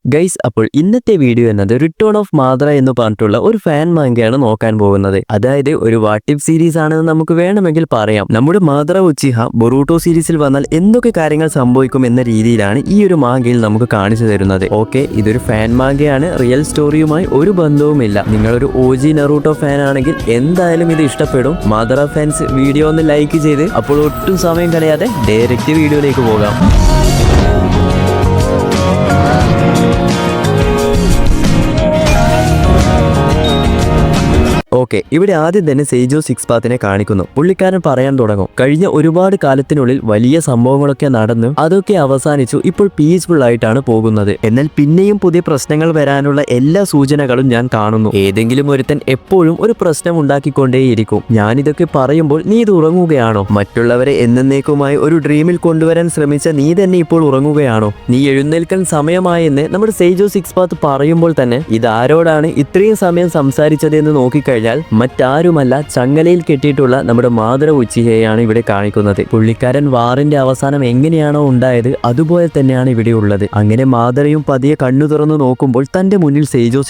Guys, അപ്പോൾ ഇന്നത്തെ video എന്നത് റിട്ടേൺ ഓഫ് മാദ്ര എന്ന് പറഞ്ഞിട്ടുള്ള ഒരു ഫാൻ മാങ്കയാണ് നോക്കാൻ പോകുന്നത്. അതായത് ഒരു വാട്ടിഫ് സീരീസ് ആണെന്ന് നമുക്ക് വേണമെങ്കിൽ പറയാം. നമ്മുടെ മാദ്ര ഉച്ചിഹ ബൊറൂട്ടോ സീരീസിൽ വന്നാൽ എന്തൊക്കെ കാര്യങ്ങൾ സംഭവിക്കും എന്ന രീതിയിലാണ് ഈ ഒരു മാങ്കയിൽ നമുക്ക് കാണിച്ചു തരുന്നത്. ഓക്കെ, ഇതൊരു ഫാൻ മാങ്കയാണ്, റിയൽ സ്റ്റോറിയുമായി ഒരു ബന്ധവുമില്ല. നിങ്ങളൊരു OG നറൂട്ടോ ഫാൻ ആണെങ്കിൽ എന്തായാലും ഇത് ഇഷ്ടപ്പെടും. മാദ്ര ഫാൻസ് വീഡിയോ ഒന്ന് ലൈക്ക് ചെയ്ത് അപ്പോൾ ഒട്ടും സമയം കളയാതെ ഡയറക്റ്റ് വീഡിയോയിലേക്ക് പോകാം. ഓക്കെ, ഇവിടെ ആദ്യം തന്നെ സെയ്ജോ സിക്സ് പാത്തിനെ കാണിക്കുന്നു. പുള്ളിക്കാരൻ പറയാൻ തുടങ്ങും, കഴിഞ്ഞ ഒരുപാട് കാലത്തിനുള്ളിൽ വലിയ സംഭവങ്ങളൊക്കെ നടന്നു, അതൊക്കെ അവസാനിച്ചു, ഇപ്പോൾ പീസ്ഫുൾ ആയിട്ടാണ് പോകുന്നത്. എന്നാൽ പിന്നെയും പുതിയ പ്രശ്നങ്ങൾ വരാനുള്ള എല്ലാ സൂചനകളും ഞാൻ കാണുന്നു. ഏതെങ്കിലും ഒരുത്തൻ എപ്പോഴും ഒരു പ്രശ്നം ഉണ്ടാക്കിക്കൊണ്ടേയിരിക്കും. ഞാനിതൊക്കെ പറയുമ്പോൾ നീ ഇത് ഉറങ്ങുകയാണോ? മറ്റുള്ളവരെ എന്നേക്കുമായി ഒരു ഡ്രീമിൽ കൊണ്ടുവരാൻ ശ്രമിച്ച നീ തന്നെ ഇപ്പോൾ ഉറങ്ങുകയാണോ? നീ എഴുന്നേൽക്കാൻ സമയമായെന്ന് നമ്മുടെ സെയ്ജോ സിക്സ് പാത്ത് പറയുമ്പോൾ തന്നെ ഇതാരോടാണ് ഇത്രയും സമയം സംസാരിച്ചതെന്ന് നോക്കിക്കഴിഞ്ഞാൽ മറ്റാരുമല്ല, ചങ്ങലയിൽ കെട്ടിയിട്ടുള്ള നമ്മുടെ മാദ്ര ഉച്ചിഹയെയാണ് ഇവിടെ കാണിക്കുന്നത്. പുള്ളിക്കാരൻ വാറിന്റെ അവസാനം എങ്ങനെയാണോ ഉണ്ടായത് അതുപോലെ തന്നെയാണ് ഇവിടെ ഉള്ളത്. അങ്ങനെ മാദ്രയും പതിയെ കണ്ണു തുറന്നു നോക്കുമ്പോൾ തന്റെ മുന്നിൽ സെയ്ജോ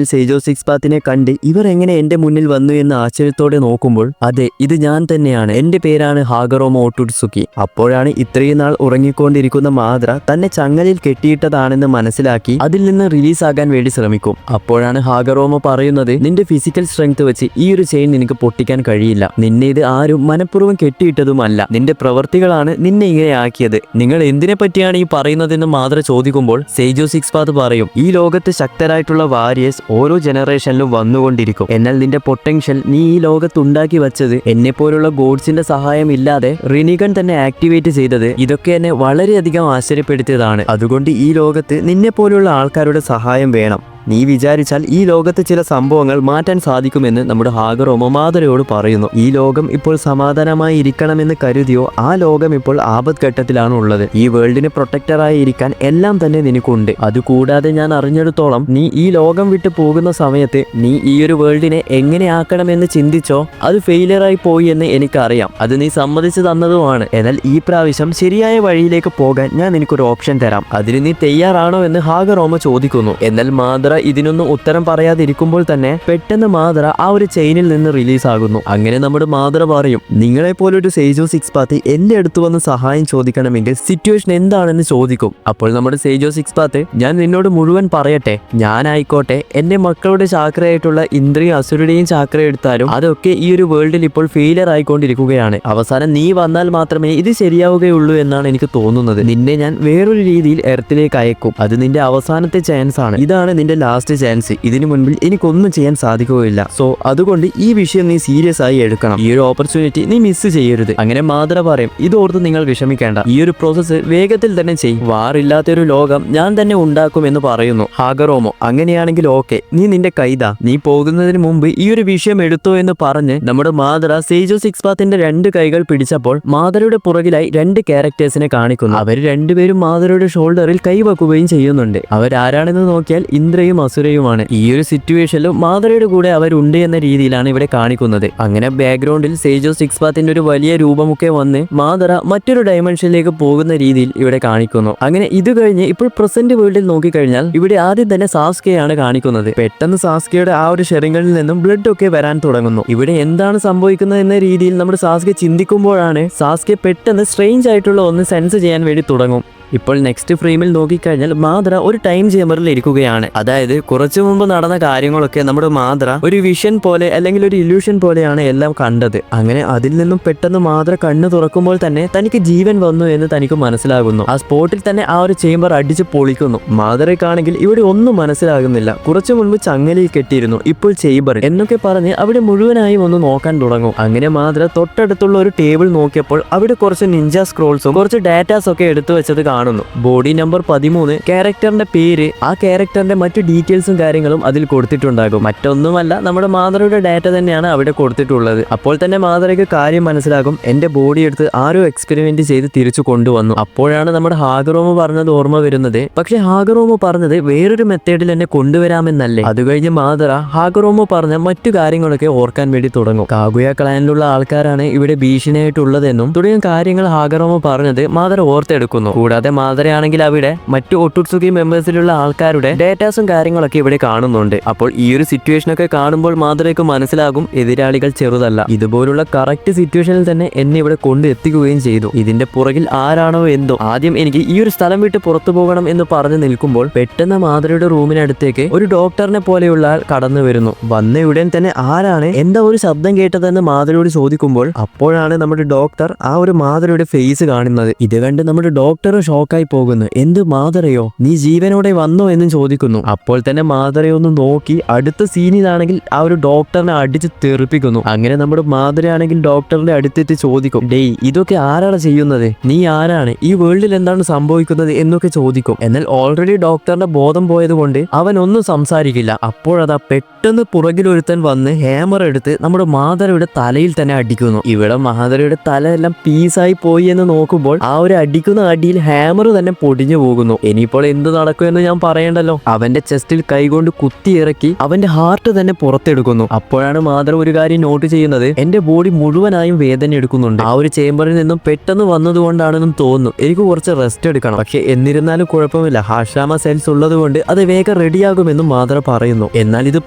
സിക്സ് പാത്തിനെ കണ്ട് ഇവർ എങ്ങനെ എന്റെ മുന്നിൽ വന്നു എന്ന് ആശ്ചര്യത്തോടെ നോക്കുമ്പോൾ, അതെ, ഇത് ഞാൻ തന്നെയാണ്, എന്റെ പേരാണ് ഹാഗറോമോ ഓട്ടുട്സുക്കി. അപ്പോഴാണ് ഇത്രയും നാൾ ഉറങ്ങിക്കൊണ്ടിരിക്കുന്ന മാദ്ര തന്നെ ചങ്ങലയിൽ കെട്ടിയിട്ടതാണെന്ന് മനസ്സിലാക്കി അതിൽ നിന്ന് റിലീസാകാൻ വേണ്ടി ശ്രമിക്കും. അപ്പോഴാണ് ഹാഗറോമോ പറയുന്നത്, നിന്റെ ഫിസിക്കൽ സ്ട്രെങ്ത് വെച്ച് ഈ ഒരു ചെയിൻ നിനക്ക് പൊട്ടിക്കാൻ കഴിയില്ല. നിന്നെ ഇത് ആരും മനഃപൂർവ്വം കെട്ടിയിട്ടതുമല്ല, നിന്റെ പ്രവർത്തികളാണ് നിന്നെ ഇങ്ങനെ ആക്കിയത്. നിങ്ങൾ എന്തിനെ പറ്റിയാണ് ഈ പറയുന്നതെന്ന് മാദ്ര ചോദിക്കുമ്പോൾ സെയ്ജോ സിക്സ് പാത്ത് പറയും, ഈ ലോകത്ത് ശക്തരായിട്ടുള്ള വാരിയേഴ്സ് ഓരോ ജനറേഷനിലും വന്നുകൊണ്ടിരിക്കും. എന്നാൽ നിന്റെ പൊട്ടൻഷ്യൽ നീ ഈ ലോകത്ത് ഉണ്ടാക്കി വെച്ചത്, എന്നെ പോലുള്ള ഗോഡ്സിന്റെ സഹായം ഇല്ലാതെ റിനിഗൺ തന്നെ ആക്ടിവേറ്റ് ചെയ്തത്, ഇതൊക്കെ എന്നെ വളരെയധികം ആശ്ചര്യപ്പെടുത്തിയതാണ്. അതുകൊണ്ട് ഈ ലോകത്ത് നിന്നെ പോലുള്ള ആൾക്കാരുടെ സഹായം വേണം. നീ വിചാരിച്ചാൽ ഈ ലോകത്ത് ചില സംഭവങ്ങൾ മാറ്റാൻ സാധിക്കുമെന്ന് നമ്മുടെ ഹാഗറോമോ മാദ്രയോട് പറയുന്നു. ഈ ലോകം ഇപ്പോൾ സമാധാനമായി ഇരിക്കണമെന്ന് കരുതിയോ ആ ലോകം ഇപ്പോൾ ആപത്ഘട്ടത്തിലാണ് ഉള്ളത്. ഈ വേൾഡിന് പ്രൊട്ടക്ടറായി ഇരിക്കാൻ എല്ലാം തന്നെ നിനക്കുണ്ട്. അതുകൂടാതെ ഞാൻ അറിഞ്ഞെടുത്തോളം നീ ഈ ലോകം വിട്ട് പോകുന്ന സമയത്ത് നീ ഈ ഒരു വേൾഡിനെ എങ്ങനെ ആക്കണമെന്ന് ചിന്തിച്ചോ അത് ഫെയിലിയറായി പോയി എന്ന് എനിക്കറിയാം. അത് നീ സമ്മതിച്ചു തന്നതുമാണ്. എന്നാൽ ഈ പ്രാവശ്യം ശരിയായ വഴിയിലേക്ക് പോകാൻ ഞാൻ നിനക്കൊരു ഓപ്ഷൻ തരാം. അതിന് നീ തയ്യാറാണോ എന്ന് ഹാഗറോമോ ചോദിക്കുന്നു. എന്നാൽ മാദ്ര ഇതിനൊന്നും ഉത്തരം പറയാതിരിക്കുമ്പോൾ തന്നെ പെട്ടെന്ന് മാദ്ര ആ ഒരു ചെയിനിൽ നിന്ന് റിലീസ് ആകുന്നു. അങ്ങനെ നമ്മുടെ മാദ്ര പറയും, നിങ്ങളെ പോലൊരു സെയ്ജോ സിക്സ് പാത്ത് എന്റെ അടുത്ത് വന്ന് സഹായം ചോദിക്കണമെങ്കിൽ സിറ്റുവേഷൻ എന്താണെന്ന് ചോദിക്കും. അപ്പോൾ നമ്മുടെ സെയ്ജോ സിക്സ് പാത്ത്, ഞാൻ നിന്നോട് മുഴുവൻ പറയട്ടെ, ഞാനായിക്കോട്ടെ എന്റെ മക്കളുടെ ചാക്രയായിട്ടുള്ള ഇന്ദ്രിയും അസുരയുടെയും ചാക്ര എടുത്താലും അതൊക്കെ ഈ ഒരു വേൾഡിൽ ഇപ്പോൾ ഫെയിലിയർ ആയിക്കൊണ്ടിരിക്കുകയാണ്. അവസാനം നീ വന്നാൽ മാത്രമേ ഇത് ശരിയാവുകയുള്ളൂ എന്നാണ് എനിക്ക് തോന്നുന്നത്. നിന്നെ ഞാൻ വേറൊരു രീതിയിൽ എർത്തിലേക്ക് അയക്കും. അത് നിന്റെ അവസാനത്തെ ചാൻസ് ആണ്. ഇതാണ് നിന്റെ ലാസ്റ്റ് ചാൻസ്. ഇതിനു മുൻപിൽ എനിക്കൊന്നും ചെയ്യാൻ സാധിക്കുകയില്ല. സോ അതുകൊണ്ട് ഈ വിഷയം നീ സീരിയസ് ആയി എടുക്കണം. ഈ ഒരു ഓപ്പർച്യൂണിറ്റി നീ മിസ് ചെയ്യരുത്. അങ്ങനെ മാദ്ര പറയും, ഇതോർത്ത് നിങ്ങൾ വിഷമിക്കേണ്ട, ഈ ഒരു പ്രോസസ്സ് വേഗത്തിൽ തന്നെ ചെയ്യും. വാറില്ലാത്തൊരു ലോകം ഞാൻ തന്നെ ഉണ്ടാക്കും എന്ന് പറയുന്നു ഹാഗറോമോ. അങ്ങനെയാണെങ്കിൽ ഓക്കെ, നീ നിന്റെ കൈതാ, നീ പോകുന്നതിന് മുമ്പ് ഈ ഒരു വിഷയം എടുത്തോ എന്ന് പറഞ്ഞ് നമ്മുടെ മാദ്ര സെയ്ജോ സിക്സ് പാത്തിന്റെ 2 കൈകൾ പിടിച്ചപ്പോൾ മാദ്രയുടെ പുറകിലായി 2 ക്യാരക്ടേഴ്സിനെ കാണിക്കുന്നു. അവർ രണ്ടുപേരും മാദ്രയുടെ ഷോൾഡറിൽ കൈവെക്കുകയും ചെയ്യുന്നുണ്ട്. അവരാരാണെന്ന് നോക്കിയാൽ ഇന്ദ്രയും അസുരയുമാണ്. ഈ ഒരു സിറ്റുവേഷനിലും മാദ്രയുടെ കൂടെ അവരുണ്ട് എന്ന രീതിയിലാണ് ഇവിടെ കാണിക്കുന്നത്. അങ്ങനെ ബാക്ക്ഗ്രൗണ്ടിൽ സെയ്ജോ സിക്സ് പാത്തിന്റെ ഒരു വലിയ രൂപമൊക്കെ വന്ന് മാദ്ര മറ്റൊരു ഡയമെൻഷനിലേക്ക് പോകുന്ന രീതിയിൽ ഇവിടെ കാണിക്കുന്നു. അങ്ങനെ ഇത് കഴിഞ്ഞ് ഇപ്പോൾ പ്രസന്റ് വേൾഡിൽ നോക്കിക്കഴിഞ്ഞാൽ ഇവിടെ ആദ്യം തന്നെ സാസ്കെയാണ് കാണിക്കുന്നത്. പെട്ടെന്ന് സാസ്കെയുടെ ആ ഒരു ഷെറിങ്ങളിൽ നിന്നും ബ്ലഡ് ഒക്കെ വരാൻ തുടങ്ങുന്നു. ഇവിടെ എന്താണ് സംഭവിക്കുന്നത് എന്ന രീതിയിൽ നമ്മുടെ സാസ്കെ ചിന്തിക്കുമ്പോഴാണ് സാസ്കെ പെട്ടെന്ന് സ്ട്രേഞ്ച് ആയിട്ടുള്ള ഒന്ന് സെൻസ് ചെയ്യാൻ വേണ്ടി തുടങ്ങും. ഇപ്പോൾ നെക്സ്റ്റ് ഫ്രെയിമിൽ നോക്കിക്കഴിഞ്ഞാൽ മാദ്ര ഒരു ടൈം ചേമ്പറിൽ ഇരിക്കുകയാണ്. അതായത് കുറച്ചു മുമ്പ് നടന്ന കാര്യങ്ങളൊക്കെ നമ്മുടെ മാദ്ര ഒരു വിഷൻ പോലെ അല്ലെങ്കിൽ ഒരു ഇല്യൂഷൻ പോലെയാണ് എല്ലാം കണ്ടത്. അങ്ങനെ അതിൽ നിന്നും പെട്ടെന്ന് മാദ്ര കണ്ണ് തുറക്കുമ്പോൾ തന്നെ തനിക്ക് ജീവൻ വന്നു എന്ന് തനിക്ക് മനസ്സിലാകുന്നു. ആ സ്പോട്ടിൽ തന്നെ ആ ഒരു ചേമ്പർ അടിച്ച് പൊളിക്കുന്നു. മാദ്രയ്ക്കാണെങ്കിൽ ഇവിടെ ഒന്നും മനസ്സിലാകുന്നില്ല. കുറച്ചു മുൻപ് ചങ്ങലയിൽ കെട്ടിയിരുന്നു, ഇപ്പോൾ ചേമ്പർ എന്നൊക്കെ പറഞ്ഞ് അവിടെ മുഴുവനായും ഒന്ന് നോക്കാൻ തുടങ്ങും. അങ്ങനെ മാദ്ര തൊട്ടടുത്തുള്ള ഒരു ടേബിൾ നോക്കിയപ്പോൾ അവിടെ കുറച്ച് നിഞ്ച സ്ക്രോൾസും കുറച്ച് ഡാറ്റാസ് ഒക്കെ എടുത്തു വെച്ചത് കാണുന്നു. ബോഡി നമ്പർ 13, ക്യാരക്ടറിന്റെ പേര്, ആ ക്യാരക്ടറിന്റെ മറ്റു ഡീറ്റെയിൽസും കാര്യങ്ങളും അതിൽ കൊടുത്തിട്ടുണ്ടാകും. മറ്റൊന്നുമല്ല, നമ്മുടെ മാദ്രയുടെ ഡാറ്റ തന്നെയാണ് അവിടെ കൊടുത്തിട്ടുള്ളത്. അപ്പോൾ തന്നെ മാദ്രയ്ക്ക് കാര്യം മനസ്സിലാകും, എന്റെ ബോഡി എടുത്ത് ആരോ എക്സ്പെരിമെന്റ് ചെയ്ത് തിരിച്ചു കൊണ്ടുവന്നു. അപ്പോഴാണ് നമ്മുടെ ഹാഗറോമോ പറഞ്ഞത് ഓർമ്മ വരുന്നത്. പക്ഷെ ഹാഗറോമോ പറഞ്ഞത് വേറൊരു മെത്തേഡിൽ എന്നെ കൊണ്ടുവരാമെന്നല്ലേ. അത് കഴിഞ്ഞ് മാദ്ര ഹാഗറോമോ പറഞ്ഞ മറ്റു കാര്യങ്ങളൊക്കെ ഓർക്കാൻ വേണ്ടി തുടങ്ങും. കാഗുയ ക്ലാനിലുള്ള ആൾക്കാരാണ് ഇവിടെ ഭീഷണിയായിട്ടുള്ളതെന്നും തുടങ്ങിയ കാര്യങ്ങൾ ഹാഗറോമോ പറഞ്ഞത് മാദ്ര ഓർത്തെടുക്കുന്നു. കൂടാതെ മാതരയാണെങ്കിൽ അവിടെ മറ്റു ഒട്ടുത്സുക്കി മെമ്പേഴ്സിലുള്ള ആൾക്കാരുടെ ഡേറ്റാസും കാര്യങ്ങളൊക്കെ ഇവിടെ കാണുന്നുണ്ട്. അപ്പോൾ ഈ ഒരു സിറ്റുവേഷൻ ഒക്കെ കാണുമ്പോൾ മാതരയ്ക്ക് മനസ്സിലാകും എതിരാളികൾ ചെറുതല്ല. ഇതുപോലുള്ള കറക്റ്റ് സിറ്റുവേഷനിൽ തന്നെ എന്നെ ഇവിടെ കൊണ്ട് എത്തിക്കുകയും ചെയ്തു. ഇതിന്റെ പുറകിൽ ആരാണോ എന്തോ. ആദ്യം എനിക്ക് ഈ ഒരു സ്ഥലം വിട്ട് പുറത്തു പോകണം എന്ന് പറഞ്ഞു നിൽക്കുമ്പോൾ പെട്ടെന്ന് മാതരയുടെ റൂമിനടുത്തേക്ക് ഒരു ഡോക്ടറിനെ പോലെയുള്ള ആൾ കടന്നു വരുന്നു. വന്ന ഉടൻ തന്നെ ആരാണ് എന്താ ഒരു ശബ്ദം കേട്ടതെന്ന് മാതരയോട് ചോദിക്കുമ്പോൾ അപ്പോഴാണ് നമ്മുടെ ഡോക്ടർ ആ ഒരു മാതരയുടെ ഫേസ് കാണുന്നത്. ഇത് കണ്ട് നമ്മുടെ ഡോക്ടർ ഷോക്കായി പോകുന്നു. എന്ത് മാതരയോ, നീ ജീവനോടെ വന്നോ എന്നും ചോദിക്കുന്നു. അപ്പോൾ തന്നെ മാതരയൊന്ന് നോക്കി അടുത്ത സീനിലാണെങ്കിൽ ആ ഒരു ഡോക്ടറിനെ അടിച്ച് തെറിപ്പിക്കുന്നു. അങ്ങനെ നമ്മുടെ മാതരയാണെങ്കിൽ ഡോക്ടറിന്റെ അടുത്തെത്തി ചോദിക്കും, ഡേയ് ഇതൊക്കെ ആരാണ് ചെയ്യുന്നത്, നീ ആരാണ്, ഈ വേൾഡിൽ എന്താണ് സംഭവിക്കുന്നത് എന്നൊക്കെ ചോദിക്കും. എന്നാൽ ഓൾറെഡി ഡോക്ടറിന്റെ ബോധം പോയത് കൊണ്ട് അവൻ ഒന്നും സംസാരിക്കില്ല. അപ്പോഴതാ പെട്ടെന്ന് പുറകിലൊരുത്തൻ വന്ന് ഹാമർ എടുത്ത് നമ്മുടെ മാതരയുടെ തലയിൽ തന്നെ അടിക്കുന്നു. ഇവിടെ മാതരയുടെ തലയെല്ലാം പീസായി പോയി എന്ന് നോക്കുമ്പോൾ ആ ഒരു അടിക്കുന്ന അടിയിൽ ഹാമർ തന്നെ പൊടിഞ്ഞു പോകുന്നു. ഇനിയിപ്പോൾ എന്ത് നടക്കുമെന്ന് ഞാൻ പറയണ്ടല്ലോ. അവന്റെ ചെസ്റ്റിൽ കൈകൊണ്ട് കുത്തിയിറക്കി അവന്റെ ഹാർട്ട് തന്നെ പുറത്തെടുക്കുന്നു. അപ്പോഴാണ് മാതര ഒരു കാര്യം നോട്ട് ചെയ്യുന്നത്, എന്റെ ബോഡി മുഴുവനായും വേദന എടുക്കുന്നുണ്ട്. ആ ഒരു ചേംബറിൽ നിന്നും പെട്ടെന്ന് വന്നതുകൊണ്ടാണെന്നും തോന്നുന്നു. എനിക്ക് കുറച്ച് റെസ്റ്റ് എടുക്കണം. പക്ഷെ എന്നിരുന്നാലും കുഴപ്പമില്ല, ഹാഷാമ സെൽസ് ഉള്ളത് കൊണ്ട് അത് വേഗം റെഡിയാകുമെന്നും മാതര പറയുന്നു. എന്നാൽ ഇത്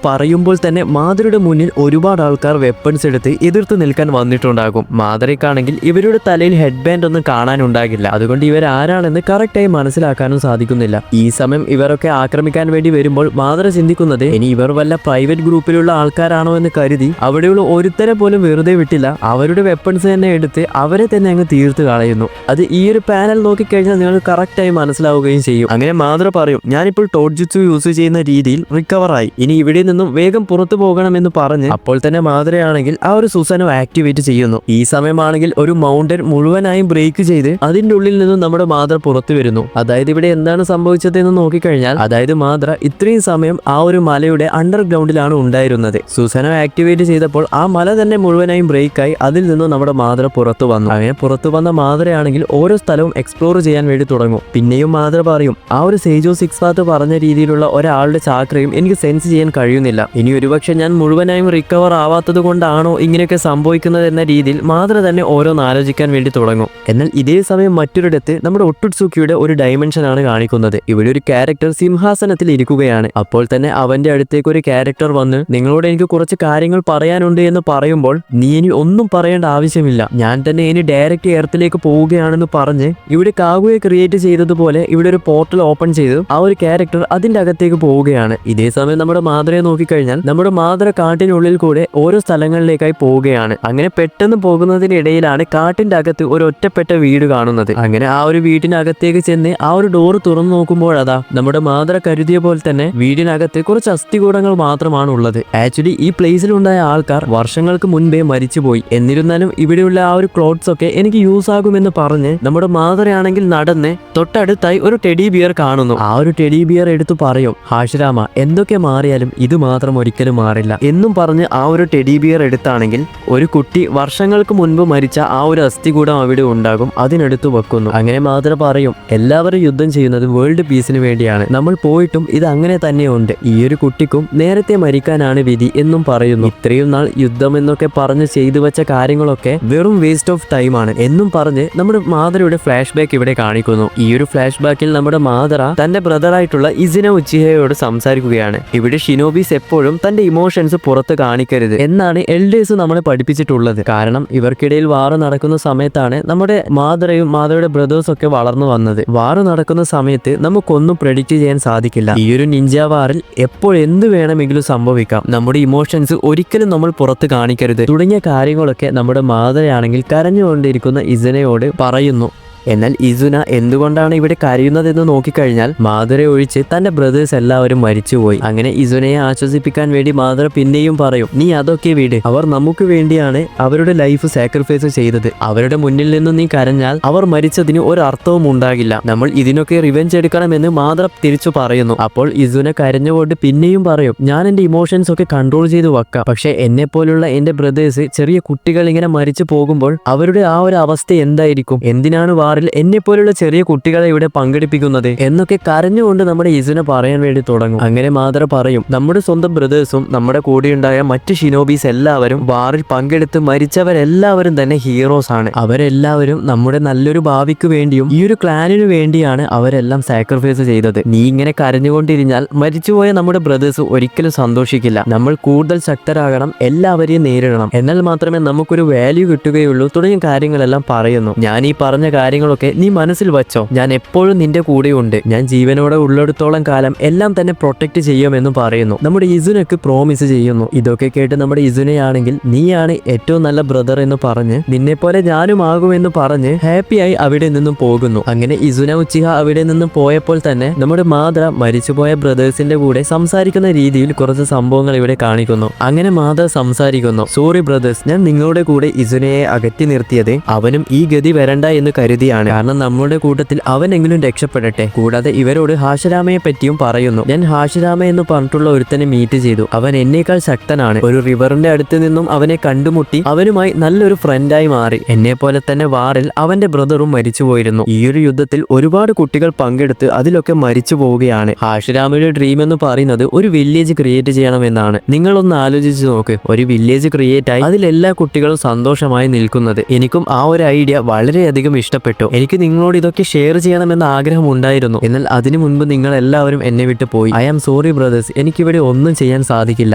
പറയുമ്പോൾ തന്നെ മാതരയുടെ മുന്നിൽ ഒരുപാട് ആൾക്കാർ വെപ്പൺസ് എടുത്ത് എതിർത്ത് നിൽക്കാൻ വന്നിട്ടുണ്ടാകും. മാതരയ്ക്കാണെങ്കിൽ ഇവരുടെ തലയിൽ ഹെഡ് ബാൻഡ് ഒന്നും കാണാനുണ്ടാകില്ല. അതുകൊണ്ട് ഇവരാരാണെന്ന് കറക്റ്റായി മനസ്സിലാക്കാനും സാധിക്കുന്നില്ല. ഈ സമയം ഇവരൊക്കെ ആക്രമിക്കാൻ വേണ്ടി വരുമ്പോൾ മാതര ചിന്തിക്കുന്നത്, ഇനി ഇവർ വല്ല പ്രൈവറ്റ് ഗ്രൂപ്പിലുള്ള ആൾക്കാരാണോ എന്ന് കരുതി അവിടെയുള്ള ഒരുത്തരെ പോലും വെറുതെ വിട്ടില്ല. അവരുടെ വെപ്പൺസ് തന്നെ എടുത്ത് അവരെ തന്നെ അങ്ങ് തീർത്ത് കളയുന്നു. അത് ഈ ഒരു പാനൽ നോക്കിക്കഴിഞ്ഞാൽ നിങ്ങൾക്ക് കറക്റ്റായി മനസ്സിലാവുകയും ചെയ്യും. അങ്ങനെ മാതര പറയും, ഞാനിപ്പോൾ ടോഡ്ജുത്സു യൂസ് ചെയ്യുന്ന രീതിയിൽ റിക്കവറായി, ഇനി ഇവിടെ നിന്നും വേഗം പുറത്തു പോകണമെന്ന് പറഞ്ഞ് അപ്പോൾ തന്നെ മാതരയാണെങ്കിൽ ആ ഒരു സുസനോ ആക്ടിവേറ്റ് ചെയ്യുന്നു. ഈ സമയമാണെങ്കിൽ ഒരു മൗണ്ടൻ മുഴുവനായും ബ്രേക്ക് ചെയ്ത് അതിന്റെ ഉള്ളിൽ നിന്നും നമ്മുടെ മാതര പുറത്തു വരുന്നു. അതായത് ഇവിടെ എന്താണ് സംഭവിച്ചത് എന്ന് നോക്കിക്കഴിഞ്ഞാൽ, അതായത് മാതര ഇത്രയും സമയം ആ ഒരു മലയുടെ അണ്ടർഗ്രൗണ്ടിലാണ് ഉണ്ടായിരുന്നത്. സുസനോ ആക്ടിവേറ്റ് ചെയ്തപ്പോൾ ആ മല തന്നെ മുഴുവനായും ബ്രേക്കായി അതിൽ നിന്നും നമ്മുടെ മാതര പുറത്തു വന്നു. അങ്ങനെ പുറത്തു വന്ന മാതരയാണെങ്കിൽ ഓരോ സ്ഥലവും എക്സ്പ്ലോർ ചെയ്യാൻ വേണ്ടി തുടങ്ങും. പിന്നെയും മാതര പറയും, ആ ഒരു സേജോ സിക്സ് പാത്ത് പറഞ്ഞ രീതിയിലുള്ള ഒരാളുടെ ചാക്രയും എനിക്ക് സെൻസ് ചെയ്യാൻ കഴിയുന്നില്ല. ഇനി ഒരുപക്ഷെ ഞാൻ മുഴുവനായും റിക്കവർ ആവാത്തത് കൊണ്ടാണോ ഇങ്ങനെയൊക്കെ സംഭവിക്കുന്നത് എന്ന രീതിയിൽ മാതര തന്നെ ഓരോന്ന് ആലോചിക്കാൻ വേണ്ടി തുടങ്ങും. എന്നാൽ ഇതേ സമയം മറ്റൊരിടത്ത് നമ്മുടെ ഒട്ടുത്സുക്കിയുടെ ഒരു ഡയമെൻഷൻ ആണ് കാണിക്കുന്നത്. ഇവിടെ ഒരു ക്യാരക്ടർ സിംഹാസനത്തിൽ ഇരിക്കുകയാണ്. അപ്പോൾ തന്നെ അവന്റെ അടുത്തേക്ക് ഒരു ക്യാരക്ടർ വന്ന് നിങ്ങളോട് എനിക്ക് കുറച്ച് കാര്യങ്ങൾ പറയാനുണ്ട് എന്ന് പറയുമ്പോൾ, നീ ഇനി ഒന്നും പറയേണ്ട ആവശ്യമില്ല, ഞാൻ തന്നെ ഇനി ഡയറക്റ്റ് എർത്തിലേക്ക് പോവുകയാണെന്ന് പറഞ്ഞ് ഇവിടെ കാഗുയെ ക്രിയേറ്റ് ചെയ്തതുപോലെ ഇവിടെ ഒരു പോർട്ടൽ ഓപ്പൺ ചെയ്ത് ആ ഒരു ക്യാരക്ടർ അതിന്റെ അകത്തേക്ക് പോവുകയാണ്. ഇതേ സമയം നമ്മുടെ മാതരയെ നോക്കിക്കഴിഞ്ഞാൽ നമ്മുടെ മാതര കാട്ടിനുള്ളിൽ കൂടെ ഓരോ സ്ഥലങ്ങളിലേക്കായി പോവുകയാണ്. അങ്ങനെ പെട്ടെന്ന് പോകുന്നതിനിടയിലാണ് കാട്ടിന്റെ അകത്ത് ഒരു ഒറ്റപ്പെട്ട വീട് കാണുന്നത്. അങ്ങനെ ആ ഒരു വീടിനകത്തേക്ക് ചെന്ന് ആ ഒരു ഡോറ് തുറന്നു നോക്കുമ്പോഴതാ നമ്മുടെ മാതര കരുതിയ പോലെ തന്നെ വീടിനകത്ത് കുറച്ച് അസ്ഥികൂടങ്ങൾ മാത്രമാണ് ഉള്ളത്. ആക്ച്വലി ഈ പ്ലേസിലുണ്ടായ ആൾക്കാർ വർഷങ്ങൾക്ക് മുൻപേ മരിച്ചുപോയി. എന്നിരുന്നാലും ഇവിടെയുള്ള ആ ഒരു ക്ലോത്ത്സ് ഒക്കെ എനിക്ക് യൂസ് ആകുമെന്ന് പറഞ്ഞ് നമ്മുടെ മാതരയാണെങ്കിൽ നടന്ന് തൊട്ടടുത്തായി ഒരു ടെഡി ബിയർ കാണുന്നു. ആ ഒരു ടെഡി ബിയർ എടുത്തു പറയും, ഹാഷിരാമ എന്തൊക്കെ മാറിയാലും ഇത് മാത്രം ഒരിക്കലും മാറില്ല എന്നും പറഞ്ഞ് ആ ഒരു ടെഡി ബിയർ എടുത്താണെങ്കിൽ ഒരു കുട്ടി വർഷങ്ങൾക്ക് മുൻപ് മരിച്ച ആ ഒരു അസ്ഥികൂടം അവിടെ ഉണ്ടാകും, അതിനെടുത്തു വെക്കുന്നു. അങ്ങനെ മാതര പറയും, എല്ലാവരും യുദ്ധം ചെയ്യുന്നത് വേൾഡ് പീസിന് വേണ്ടിയാണ്, നമ്മൾ പോയിട്ടും ഇത് അങ്ങനെ തന്നെയുണ്ട്, ഈ ഒരു കുട്ടിക്കും നേരത്തെ മരിക്കാനാണ് വിധി എന്നും പറയുന്നു. ഇത്രയും നാൾ യുദ്ധം എന്നൊക്കെ പറഞ്ഞ് ചെയ്തു വെച്ച കാര്യങ്ങളൊക്കെ വെറും വേസ്റ്റ് ഓഫ് ടൈം ആണ് എന്നും പറഞ്ഞ് നമ്മുടെ മാതരയുടെ ഫ്ലാഷ് ബാക്ക് ഇവിടെ കാണിക്കുന്നു. ഈ ഒരു ഫ്ലാഷ് ബാക്കിൽ നമ്മുടെ മാതര തന്റെ ബ്രദറായിട്ടുള്ള ഇസിന ഉച്ചിഹയോട് സംസാരിക്കുകയാണ്. ഇവിടെ ഷിനോബീസ് എപ്പോഴും തന്റെ ഇമോഷൻസ് പുറത്ത് കാണിക്കരുത് എന്നാണ് എൽഡേഴ്സ് നമ്മളെ പഠിപ്പിച്ചിട്ടുള്ളത്. കാരണം ഇവർക്കിടയിൽ വാറ് നടക്കുന്ന സമയത്താണ് നമ്മുടെ മാതരയും മാതരയുടെ ബ്രദേഴ്സും ഒക്കെ വളർന്നു വന്നത്. വാറ് നടക്കുന്ന സമയത്ത് നമുക്കൊന്നും പ്രെഡിക്റ്റ് ചെയ്യാൻ സാധിക്കില്ല. ഈ ഒരു നിഞ്ച വാറിൽ എപ്പോഴെന്ത് വേണമെങ്കിലും സംഭവിക്കാം. നമ്മുടെ ഇമോഷൻസ് ഒരിക്കലും നമ്മൾ പുറത്ത് കാണിക്കരുത് തുടങ്ങിയ കാര്യങ്ങളൊക്കെ നമ്മുടെ മാതരയാണെങ്കിൽ കരഞ്ഞുകൊണ്ടിരിക്കുന്ന ഇസനയോട് പറയുന്നു. എന്നാൽ ഇസുന എന്തുകൊണ്ടാണ് ഇവിടെ കരയുന്നതെന്ന് നോക്കിക്കഴിഞ്ഞാൽ മാതരെ ഒഴിച്ച് തന്റെ ബ്രദേഴ്സ് എല്ലാവരും മരിച്ചുപോയി. അങ്ങനെ ഇസുനയെ ആശ്വസിപ്പിക്കാൻ വേണ്ടി മാതര പിന്നെയും പറയും, നീ അതൊക്കെ വീട്, അവർ നമുക്ക് വേണ്ടിയാണ് അവരുടെ ലൈഫ് സാക്രിഫൈസ് ചെയ്തത്, അവരുടെ മുന്നിൽ നിന്ന് നീ കരഞ്ഞാൽ അവർ മരിച്ചതിന് ഒരു അർത്ഥവും ഉണ്ടാകില്ല, നമ്മൾ ഇതിനൊക്കെ റിവെഞ്ച് എടുക്കണമെന്ന് മാതര തിരിച്ചു പറയുന്നു. അപ്പോൾ ഇസുന കരഞ്ഞുകൊണ്ട് പിന്നെയും പറയും, ഞാൻ എന്റെ ഇമോഷൻസ് ഒക്കെ കൺട്രോൾ ചെയ്ത് വെക്കാം, പക്ഷെ എന്നെ പോലുള്ള എന്റെ ബ്രദേഴ്സ് ചെറിയ കുട്ടികൾ ഇങ്ങനെ മരിച്ചു പോകുമ്പോൾ അവരുടെ ആ ഒരു അവസ്ഥ എന്തായിരിക്കും, എന്തിനാണ് വാർ വാറിൽ എന്നെ പോലുള്ള ചെറിയ കുട്ടികളെ ഇവിടെ പങ്കെടുപ്പിക്കുന്നത് എന്നൊക്കെ കരഞ്ഞുകൊണ്ട് നമ്മുടെ ഇസുന പറയാൻ വേണ്ടി തുടങ്ങും. അങ്ങനെ മാതറ പറയും, നമ്മുടെ സ്വന്തം ബ്രദേഴ്സും നമ്മുടെ കൂടെയുണ്ടായ മറ്റ് ഷിനോബീസ് എല്ലാവരും വാറിൽ പങ്കെടുത്ത് മരിച്ചവരെല്ലാവരും തന്നെ ഹീറോസ് ആണ്. അവരെല്ലാവരും നമ്മുടെ നല്ലൊരു ഭാവിക്ക് വേണ്ടിയും ഈ ഒരു ക്ലാനിനു വേണ്ടിയാണ് അവരെല്ലാം സാക്രിഫൈസ് ചെയ്തത്. നീ ഇങ്ങനെ കരഞ്ഞുകൊണ്ടിരുന്നാൽ മരിച്ചുപോയ നമ്മുടെ ബ്രദേഴ്സ് ഒരിക്കലും സന്തോഷിക്കില്ല. നമ്മൾ കൂടുതൽ ശക്തരാകണം, എല്ലാവരെയും നേരിടണം, എന്നാൽ മാത്രമേ നമുക്കൊരു വാല്യൂ കിട്ടുകയുള്ളൂ തുടങ്ങിയ കാര്യങ്ങളെല്ലാം പറയുന്നു. ഞാൻ ഈ പറഞ്ഞ കാര്യങ്ങളൊക്കെ നീ മനസ്സിൽ വച്ചോ, ഞാൻ എപ്പോഴും നിന്റെ കൂടെയുണ്ട്, ഞാൻ ജീവനോടെ ഉള്ളിടത്തോളം കാലം എല്ലാം തന്നെ പ്രൊട്ടക്ട് ചെയ്യുമെന്നും പറയുന്നു. നമ്മുടെ ഇസുനക്ക് പ്രോമിസ് ചെയ്യുന്നു. ഇതൊക്കെ കേട്ട് നമ്മുടെ ഇസുനയാണെങ്കിൽ നീയാണ് ഏറ്റവും നല്ല ബ്രദർ എന്ന് പറഞ്ഞ് നിന്നെ പോലെ ഞാനും ആകുമെന്ന് പറഞ്ഞ് ഹാപ്പിയായി അവിടെ നിന്നും പോകുന്നു. അങ്ങനെ ഇസുന ഉച്ചിഹ അവിടെ നിന്നും പോയപ്പോൾ തന്നെ നമ്മുടെ മാതറ മരിച്ചുപോയ ബ്രദേഴ്സിന്റെ കൂടെ സംസാരിക്കുന്ന രീതിയിൽ കുറച്ച് സംഭവങ്ങൾ ഇവിടെ കാണിക്കുന്നു. അങ്ങനെ മാതറ സംസാരിക്കുന്നു, സോറി ബ്രദേഴ്സ്, ഞാൻ നിങ്ങളുടെ കൂടെ ഇസുനയെ അകറ്റി നിർത്തിയത് അവനും ഈ ഗതി വരണ്ട എന്ന് കരുതിയാണ്. കാരണം നമ്മുടെ കൂട്ടത്തിൽ അവനെങ്കിലും രക്ഷപ്പെടട്ടെ. കൂടാതെ ഇവരോട് ഹാഷിരാമയെ പറ്റിയും പറയുന്നു. ഞാൻ ഹാഷിരാമ എന്ന് പറഞ്ഞിട്ടുള്ള ഒരുത്തനെ മീറ്റ് ചെയ്തു. അവൻ എന്നേക്കാൾ ശക്തനാണ്. ഒരു റിവറിന്റെ അടുത്ത് നിന്നും അവനെ കണ്ടുമുട്ടി അവനുമായി നല്ലൊരു ഫ്രണ്ടായി മാറി. എന്നെ പോലെ തന്നെ വാറിൽ അവന്റെ ബ്രദറും മരിച്ചു പോയിരുന്നു. ഈ ഒരു യുദ്ധത്തിൽ ഒരുപാട് കുട്ടികൾ പങ്കെടുത്ത് അതിലൊക്കെ മരിച്ചു പോവുകയാണ്. ഹാഷിരാമയുടെ ഡ്രീം എന്ന് പറയുന്നത് ഒരു വില്ലേജ് ക്രിയേറ്റ് ചെയ്യണമെന്നാണ്. നിങ്ങളൊന്ന് ആലോചിച്ച് നോക്ക്, ഒരു വില്ലേജ് ക്രിയേറ്റ് ആയി അതിലെല്ലാ കുട്ടികളും സന്തോഷമായി നിൽക്കുന്നത്. എനിക്കും ആ ഒരു ഐഡിയ വളരെയധികം ഇഷ്ടപ്പെട്ടു. എനിക്ക് നിങ്ങളോട് ഇതൊക്കെ ഷെയർ ചെയ്യണമെന്ന ആഗ്രഹം ഉണ്ടായിരുന്നു. എന്നാൽ അതിനു മുൻപ് നിങ്ങൾ എല്ലാവരും എന്നെ വിട്ടു പോയി. ഐ ആം സോറി ബ്രദേഴ്സ്, എനിക്കിവിടെ ഒന്നും ചെയ്യാൻ സാധിക്കില്ല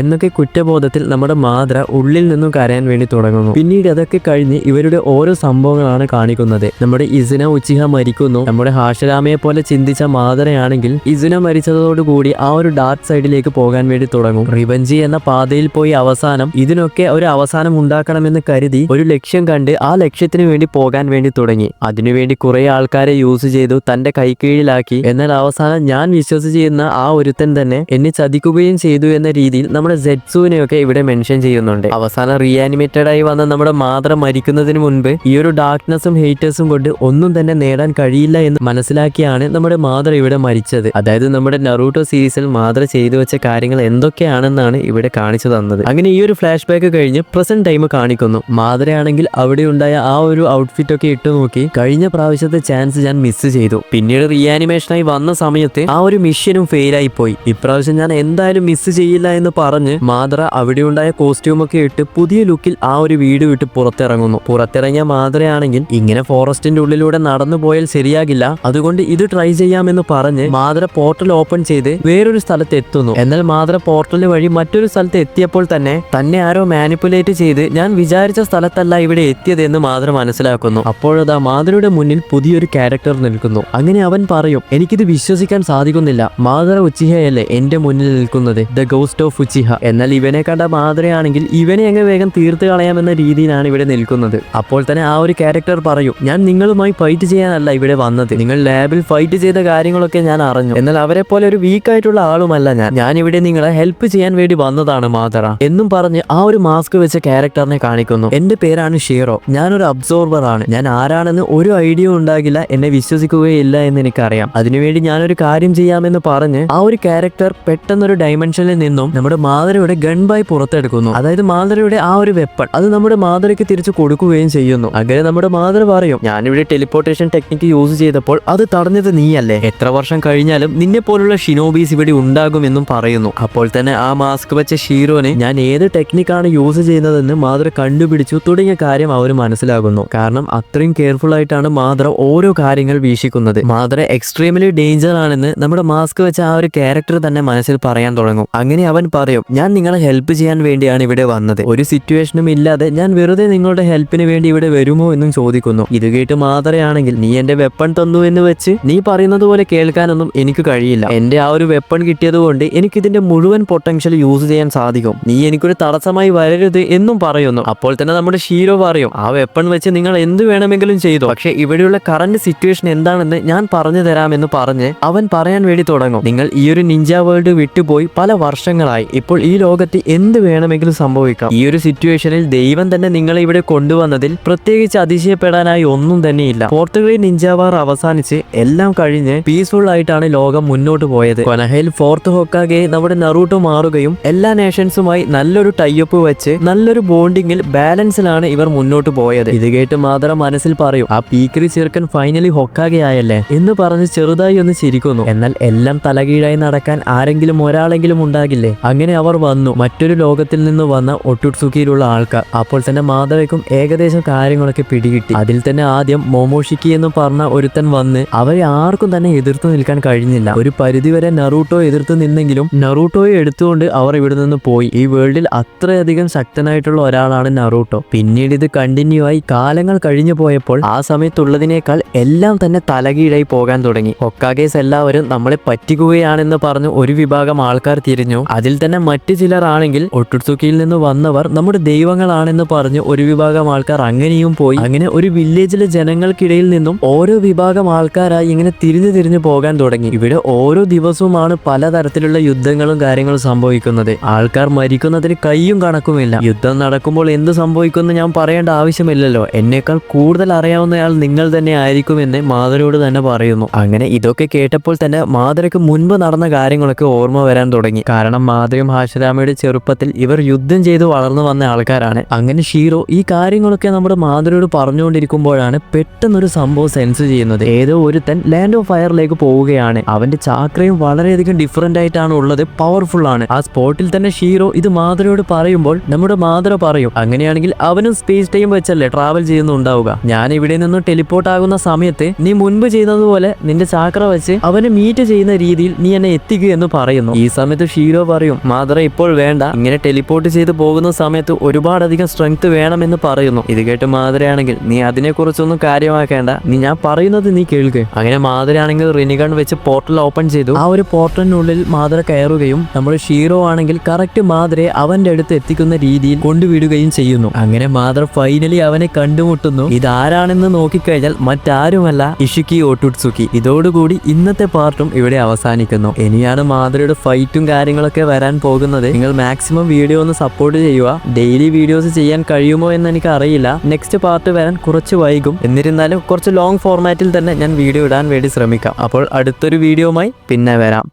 എന്നൊക്കെ കുറ്റബോധത്തിൽ നമ്മുടെ മാതൃ ഉള്ളിൽ നിന്നും കരയാൻ വേണ്ടി തുടങ്ങുന്നു. പിന്നീട് അതൊക്കെ കഴിഞ്ഞ് ഇവരുടെ ഓരോ സംഭവങ്ങളാണ് കാണിക്കുന്നത്. നമ്മുടെ ഇസുന ഉച്ചിഹ മരിക്കുന്നു. നമ്മുടെ ഹാഷിരാമയെ പോലെ ചിന്തിച്ച മാതരയാണെങ്കിൽ ഇസുന മരിച്ചതോടുകൂടി ആ ഒരു ഡാർക്ക് സൈഡിലേക്ക് പോകാൻ വേണ്ടി തുടങ്ങും. റിവഞ്ചി എന്ന പാതയിൽ പോയി അവസാനം ഇതിനൊക്കെ ഒരു അവസാനം ഉണ്ടാക്കണമെന്ന് കരുതി ഒരു ലക്ഷ്യം കണ്ട് ആ ലക്ഷ്യത്തിന് വേണ്ടി പോകാൻ വേണ്ടി തുടങ്ങി. അതിനുവേണ്ടി കുറെ ആൾക്കാരെ യൂസ് ചെയ്തു, തന്റെ കൈക്കീഴിലാക്കി. എന്നാൽ അവസാനം ഞാൻ വിശ്വസിച്ചിരുന്ന ആ ഒരുത്തൻ തന്നെ എന്നെ ചതിക്കുകയും ചെയ്തു എന്ന രീതിയിൽ നമ്മുടെ സെറ്റ്സുവിനെയൊക്കെ ഇവിടെ മെൻഷൻ ചെയ്യുന്നുണ്ട്. അവസാനം റീആനിമേറ്റഡ് ആയി വന്ന നമ്മുടെ മാതൃ മരിക്കുന്നതിന് മുൻപ് ഈ ഒരു ഡാർക്ക്നെസ്സും ഹേറ്റേഴ്സും കൊണ്ട് ഒന്നും തന്നെ നേടാൻ കഴിയില്ല എന്ന് മനസ്സിലാക്കിയാണ് നമ്മുടെ മാതൃ ഇവിടെ മരിച്ചത്. അതായത് നമ്മുടെ നറൂട്ടോ സീരീസിൽ മാതൃ ചെയ്തു വെച്ച കാര്യങ്ങൾ എന്തൊക്കെയാണെന്നാണ് ഇവിടെ കാണിച്ചു തന്നത്. അങ്ങനെ ഈ ഒരു ഫ്ലാഷ് ബാക്ക് കഴിഞ്ഞ് പ്രസന്റ് ടൈം കാണിക്കുന്നു. മാതൃയാണെങ്കിൽ അവിടെ ഉണ്ടായ ആ ഒരു ഔട്ട്ഫിറ്റ് ഒക്കെ ഇട്ടു നോക്കി, കഴിഞ്ഞ പ്രാവശ്യത്തെ ചാൻസ് ഞാൻ മിസ് ചെയ്തു. പിന്നീട് റീആനിമേഷനായി വന്ന സമയത്ത് ആ ഒരു മിഷനും ഫെയിലായി പോയി. ഇപ്രാവശ്യം ഞാൻ എന്തായാലും മിസ് ചെയ്യില്ല എന്ന് പറഞ്ഞ് മാതൃ അവിടെ ഉണ്ടായ കോസ്റ്റ്യൂമൊക്കെ ഇട്ട് പുതിയ ലുക്കിൽ ആ ഒരു വീട് വിട്ട് പുറത്തിറങ്ങുന്നു. പുറത്തിറങ്ങിയ മാതൃയാണെങ്കിൽ ഇങ്ങനെ ഫോറസ്റ്റിന്റെ ഉള്ളിലൂടെ നടന്നു പോയാൽ ശരിയാകില്ല, അതുകൊണ്ട് ഇത് ട്രൈ ചെയ്യാമെന്ന് പറഞ്ഞ് മാതൃ പോർട്ടൽ ഓപ്പൺ ചെയ്ത് വേറൊരു സ്ഥലത്ത് എത്തുന്നു. എന്നാൽ മാതൃ പോർട്ടൽ വഴി മറ്റൊരു സ്ഥലത്ത് എത്തിയപ്പോൾ തന്നെ ആരോ മാനിപ്പുലേറ്റ് ചെയ്ത് ഞാൻ വിചാരിച്ച സ്ഥലത്തല്ല ഇവിടെ എത്തിയതെന്ന് മാതൃ മനസ്സിലാക്കുന്നു. അപ്പോഴതാ മാതൃയുടെ മുന്നിൽ പുതിയൊരു ക്യാരക്ടർ നിൽക്കുന്നു. അങ്ങനെ അവൻ പറയും, എനിക്കിത് വിശ്വസിക്കാൻ സാധിക്കുന്നില്ല, മാതൃ ഉച്ചിഹയല്ലേ എന്റെ മുന്നിൽ നിൽക്കുന്നത്, ദ ഗോസ്റ്റ് ഓഫ് ഉച്ചിഹ. എന്നാൽ ഇവനെ കണ്ട മാതൃയാണെങ്കിൽ ഇവനെ അങ്ങ് വേഗം തീർത്ത് കളയാമെന്ന രീതിയിലാണ് ഇവിടെ നിൽക്കുന്നത്. അപ്പോൾ തന്നെ ആ ഒരു ക്യാരക്ടർ പറയും, ഞാൻ നിങ്ങളുമായി ഫൈറ്റ് ചെയ്യാനല്ല ഇവിടെ വന്നത്, നിങ്ങൾ ലാബിൽ ഫൈറ്റ് ചെയ്ത കാര്യങ്ങളൊക്കെ ഞാൻ അറിഞ്ഞു, എന്നാൽ അവരെ പോലെ ഒരു വീക്കായിട്ടുള്ള ആളുമല്ല ഞാൻ ഇവിടെ നിങ്ങളെ ഹെൽപ്പ് ചെയ്യാൻ വേണ്ടി വന്നതാണ് മാതറ എന്നും പറഞ്ഞ് ആ ഒരു മാസ്ക് വെച്ച ക്യാരക്ടറിനെ കാണിക്കുന്നു. എന്റെ പേരാണ് ഷീറോ, ഞാനൊരു അബ്സോർബർ ആണ്, ഞാൻ ആരാണെന്ന് ഒരു ഐഡിയ ഉണ്ടാകില്ല, എന്നെ വിശ്വസിക്കുകയില്ല എന്ന് എനിക്കറിയാം, അതിനുവേണ്ടി ഞാനൊരു കാര്യം ചെയ്യാമെന്ന് പറഞ്ഞ് ആ ഒരു ക്യാരക്ടർ പെട്ടെന്നൊരു ഡയമെൻഷനിൽ നിന്നും നമ്മുടെ മാതരയുടെ ഗൺ ബൈ പുറത്തെടുക്കുന്നു. അതായത് മാതരയുടെ ആ ഒരു വെപ്പൺ അത് നമ്മുടെ മാതരയ്ക്ക് തിരിച്ചു കൊടുക്കുകയും ചെയ്യുന്നു. അങ്ങനെ നമ്മുടെ മാതര പറയും, ഞാനിവിടെ ടെലിപ്പോർട്ടേഷൻ ടെക്നിക്ക് യൂസ് ചെയ്തപ്പോൾ അത് തടഞ്ഞത് നീയല്ലേ, എത്ര വർഷം കഴിഞ്ഞാലും നിന്നെ പോലുള്ള ഷിനോബീസ് ഇവിടെ ഉണ്ടാകുമെന്നും പറയുന്നു. അപ്പോൾ തന്നെ ആ മാസ്ക് വെച്ച ഷീറോനെ ഞാൻ ഏത് ടെക്നിക്കാണ് യൂസ് ചെയ്യുന്നതെന്ന് മാതര കണ്ടുപിടിച്ചു തുടങ്ങിയ കാര്യം അവർ മനസ്സിലാകുന്നു. കാരണം അത്രയും കെയർഫുൾ ആയിട്ടാണ് മാതര ഓരോ കാര്യങ്ങൾ വീക്ഷിക്കുന്നത്. മാതര എക്സ്ട്രീംലി ഡേഞ്ചർ ആണെന്ന് നമ്മുടെ മാസ്ക് വെച്ച ആ ഒരു ക്യാരക്ടർ തന്നെ മനസ്സിൽ പറയാൻ തുടങ്ങും. അങ്ങനെ അവൻ പറയും, ഞാൻ നിങ്ങളെ ഹെൽപ്പ് ചെയ്യാൻ വേണ്ടിയാണ് ഇവിടെ വന്നത്, ഒരു സിറ്റുവേഷനും ഇല്ലാതെ ഞാൻ വെറുതെ നിങ്ങളുടെ ഹെൽപ്പിന് വേണ്ടി ഇവിടെ വരുമോ എന്നും ചോദിക്കുന്നു. ഇത് കേട്ട് മാതരയാണെങ്കിൽ, നീ എന്റെ വെപ്പൺ തന്നു എന്ന് വെച്ച് നീ പറയുന്നത് പോലെ കേൾക്കാനൊന്നും എനിക്ക് കഴിയില്ല, എന്റെ ആ ഒരു വെപ്പൺ കിട്ടിയത് കൊണ്ട് എനിക്ക് ഇതിന്റെ മുഴുവൻ പൊട്ടൻഷ്യൽ യൂസ് ചെയ്യാൻ സാധിക്കും, നീ എനിക്കൊരു തടസ്സമായി വരരുത് എന്നും പറയുന്നു. അപ്പോൾ തന്നെ നമ്മുടെ ഷീറോ പറയും, ആ വെപ്പൺ വെച്ച് നിങ്ങൾ എന്ത് വേണമെങ്കിലും ചെയ്തു, പക്ഷെ ഇവിടെയുള്ള കറന്റ് സിറ്റുവേഷൻ എന്താണെന്ന് ഞാൻ പറഞ്ഞു തരാമെന്ന് പറഞ്ഞ് അവൻ പറയാൻ വേണ്ടി തുടങ്ങും. നിങ്ങൾ ഈ ഒരു നിഞ്ച വേൾഡ് വിട്ടുപോയി പല വർഷങ്ങളായി, ഇപ്പോൾ ഈ ലോകത്ത് എന്ത് വേണമെങ്കിലും സംഭവിക്കാം, ഈ ഒരു സിറ്റുവേഷനിൽ ദൈവം തന്നെ നിങ്ങളെ ഇവിടെ കൊണ്ടുവന്നതിൽ പ്രത്യേകിച്ച് അതിശയപ്പെടാനായി ഒന്നും തന്നെയില്ല. ഫോർത്ത് ഗ്രേഡ് നിഞ്ച വാർ അവസാനിച്ച് എല്ലാം കഴിഞ്ഞ് പീസ്ഫുൾ ആയിട്ടാണ് ലോകം മുന്നോട്ട് പോയത്. കൊനഹയിൽ ഫോർത്ത് ഹൊക്കാഗെ നമ്മുടെ നറൂട്ടോ മാറുകയും എല്ലാ നേഷൻസുമായി നല്ലൊരു ടൈപ്പ് വെച്ച് നല്ലൊരു ബോണ്ടിങ്ങിൽ ബാലൻസിലാണ് ഇവർ മുന്നോട്ട് പോയത്. ഇത് കേട്ട് മാതര മനസ്സിൽ പറയും, ആ പീക്കറി ചെറുക്കൻ ഫൈനലി ഹൊക്കാഗെ ആയല്ലേ എന്ന് പറഞ്ഞ് ചെറുതായി ഒന്ന് ചിരിക്കുന്നു. എന്നാൽ എല്ലാം തലകീഴായി നടക്കാൻ ആരെങ്കിലും ഒരാളെങ്കിലും ഉണ്ടാകില്ലേ? അങ്ങനെ അവർ വന്നു, മറ്റൊരു ലോകത്തിൽ നിന്ന് വന്ന ഒട്ടുട്സുക്കിയിലുള്ള ആൾക്കാർ. അപ്പോൾ തന്നെ മാധവയ്ക്കും ഏകദേശം കാര്യങ്ങളൊക്കെ പിടികിട്ടി. അതിൽ തന്നെ ആദ്യം മോമോഷിക്കി എന്ന് പറഞ്ഞ ഒരുത്തൻ വന്ന് അവരെ ആർക്കും തന്നെ എതിർത്തു നിൽക്കാൻ കഴിഞ്ഞില്ല. ഒരു പരിധിവരെ നറൂട്ടോ എതിർത്ത് നിന്നെങ്കിലും നറൂട്ടോയെ എടുത്തുകൊണ്ട് അവർ ഇവിടെ നിന്ന് പോയി. ഈ വേൾഡിൽ അത്രയധികം ശക്തനായിട്ടുള്ള ഒരാളാണ് നറൂട്ടോ. പിന്നീട് ഇത് കണ്ടിന്യൂ ആയി കാലങ്ങൾ കഴിഞ്ഞു പോയപ്പോൾ ആ സമയത്തുള്ളതിനേക്കാൾ എല്ലാം തന്നെ തലകീഴായി പോകാൻ തുടങ്ങി. ഹൊക്കാഗേസ് എല്ലാവരും നമ്മളെ പറ്റിക്കുകയാണെന്ന് പറഞ്ഞു ഒരു വിഭാഗം ആൾക്കാർ തിരിഞ്ഞു. അതിൽ തന്നെ മറ്റു ചിലർ ആണെങ്കിൽ ഒട്ടുട്സുക്കിയിൽ നിന്ന് വന്നവർ നമ്മുടെ ദൈവങ്ങളാണെന്ന് പറഞ്ഞു ഒരു വിഭാഗം ആൾക്കാർ അങ്ങനെയും പോയി. അങ്ങനെ ഒരു വില്ലേജിലെ ജനങ്ങൾക്കിടയിൽ നിന്നും ഓരോ വിഭാഗം ആൾക്കാരായി ഇങ്ങനെ തിരിഞ്ഞു പോകാൻ തുടങ്ങി. ഇവിടെ ഓരോ ദിവസവുമാണ് പലതരത്തിലുള്ള യുദ്ധങ്ങളും കാര്യങ്ങളും സംഭവിക്കുന്നത്. ആൾക്കാർ മരിക്കുന്നതിന് കയ്യും കണക്കുമില്ല. യുദ്ധം നടക്കുമ്പോൾ എന്ത് സംഭവിക്കുമെന്ന് ഞാൻ പറയേണ്ട ആവശ്യമില്ലല്ലോ. എന്നേക്കാൾ കൂടുതൽ അറിയാവുന്നയാൾ നിങ്ങൾ തന്നെ ആയിരിക്കുമെന്ന് മാധവരോട് തന്നെ പറയുന്നു. അങ്ങനെ ഇതൊക്കെ കേട്ടപ്പോൾ തന്നെ മാധവയ്ക്ക് മുൻപ് നടന്ന കാര്യങ്ങളൊക്കെ ഓർമ്മ വരാൻ തുടങ്ങി. കാരണം മാധവയും ഹാഷിരാമയുടെ ചെറുപ്പത്തിൽ ഇവർ യുദ്ധം ചെയ്ത് വളർന്നു വന്ന ആൾക്കാരാണ്. അങ്ങനെ ഷീറോ ഈ കാര്യങ്ങളൊക്കെ നമ്മുടെ മാധവരോട് പറഞ്ഞുകൊണ്ടിരിക്കുമ്പോഴാണ് പെട്ടെന്നൊരു സംഭവം സെൻസ് ചെയ്യുന്നത്. ഏതോ ഒരുത്തൻ ലാൻഡ് ഓഫ് ഫയറിലേക്ക് പോവുകയാണ്. അവന്റെ ചാക്രയും വളരെയധികം ഡിഫറെന്റ് ആയിട്ടാണ് ഉള്ളത്, പവർഫുൾ ആണ്. ആ സ്പോട്ടിൽ തന്നെ ഷീറോ ഇത് മാധവരോട് പറയുമ്പോൾ നമ്മുടെ മാധവ പറയും, അങ്ങനെയാണെങ്കിൽ അവനും സ്പേസ് ടൈം വെച്ചല്ലേ ട്രാവൽ ചെയ്യുന്നുണ്ടാവുക. ഞാൻ ഇവിടെ നിന്ന് ടെലിപ്പോർട്ട് ആകുന്ന സമയത്ത് നീ മുൻപ് ചെയ്തതുപോലെ നിന്റെ ചാക്ര വെച്ച് അവനെ മീറ്റ് ചെയ്യുന്ന രീതിയിൽ നീ എന്നെ എത്തിക്കുക എന്ന് പറയുന്നു. ഈ സമയത്ത് ഷീറോ പറയും, മാധവ ഇപ്പോൾ വേണ്ട, ഇങ്ങനെ ടെലിപ്പോർട്ട് ചെയ്ത് പോകുന്ന സമയത്ത് ഒരുപാടധികം സ്ട്രെങ്ത് വേണമെന്ന് പറയുന്നു. ഇത് കേട്ട് മാധവയാണെങ്കിൽ നീ അതിനെക്കുറിച്ചൊന്നും കാര്യമാക്കേണ്ട, ഞാൻ പറയുന്നത് നീ കേൾക്കുക. അങ്ങനെ മാധവയാണെങ്കിൽ റിനിഗൺ വെച്ച് പോർട്ടൽ ഓപ്പൺ ചെയ്തു. ആ ഒരു പോർട്ടലിനുള്ളിൽ മാധവ കയറുകയും നമ്മുടെ ഷീറോ ആണെങ്കിൽ കറക്റ്റ് മാധവയെ അവന്റെ അടുത്ത് എത്തിക്കുന്ന രീതിയിൽ കൊണ്ടുവിടുകയും ചെയ്യുന്നു. അങ്ങനെ മാധവ ഫൈനലി അവനെ കണ്ടുമുട്ടുന്നു. ഇതാരാണെന്ന് നോക്കിക്കഴിഞ്ഞാൽ മറ്റാരുമല്ല, ഇഷിക്കി ഒട്ടുട്സുക്കി. ഇതോടുകൂടി ഇന്നത്തെ പാർട്ടും ഇവിടെ അവസാനിക്കുന്നു. ഇനിയാണ് മാധവയുടെ ഫൈറ്റും കാര്യങ്ങളൊക്കെ വരാൻ പോകുന്നത്. നിങ്ങൾ മാക്സിമം വീഡിയോ ഒന്ന് സപ്പോർട്ട് ചെയ്യുക. ഡെയിലി വീഡിയോസ് ചെയ്യാൻ കഴിയുമോ എന്ന് എനിക്ക് അറിയില്ല. നെക്സ്റ്റ് പാർട്ട് വരാൻ കുറച്ച് വൈകും. എന്നിരുന്നാലും കുറച്ച് ലോങ് ഫോർമാറ്റിൽ തന്നെ ഞാൻ വീഡിയോ ഇടാൻ വേണ്ടി ശ്രമിക്കാം. അപ്പോൾ അടുത്തൊരു വീഡിയോയുമായി പിന്നെ വരാം.